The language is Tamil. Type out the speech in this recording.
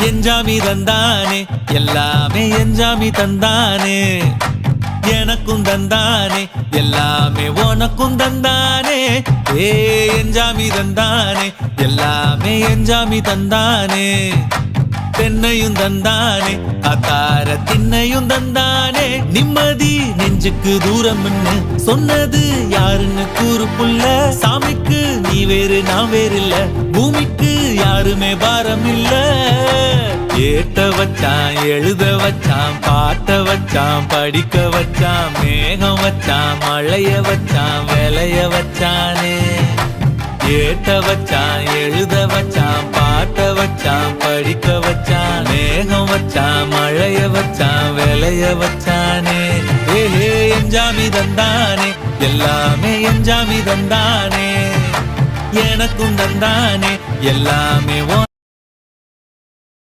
எஞ்சாமி தந்தானே எல்லாமே எஞ்சாமி தந்தானே எனக்கும் தந்தானே எல்லாமே உனக்கும் தந்தானே ஏ எஞ்சாமி தந்தானே எல்லாமே எஞ்சாமி தந்தானே தென்னையும் தந்தானே அத்தார திண்ணையும் தந்தானே நிம்மதி நெஞ்சுக்கு தூரம்னு சொன்னது யாருன்னு கூறு புள்ள சாமிக்கு நீ வேறு நான் வேறு இல்ல பூமிக்கு யாருமே பாரம் இல்ல ஏட்ட வச்சான் எழுத வச்சான் பாட்ட வச்சான் படிக்க வச்சான் மேகம் வச்சான் மழைய வச்சான் விளைய வச்சானே ஏட்ட வச்சான் எழுத வச்சான் பாட்ட வச்சான் படிக்க வச்சான் மேகம் வச்சான் மழைய வச்சான் விளைய வச்சானே ஏஹே எஞ்சாமி தந்தானே எல்லாமே எஞ்சாமி தந்தானே எனக்கும் தந்தானே எல்லாமே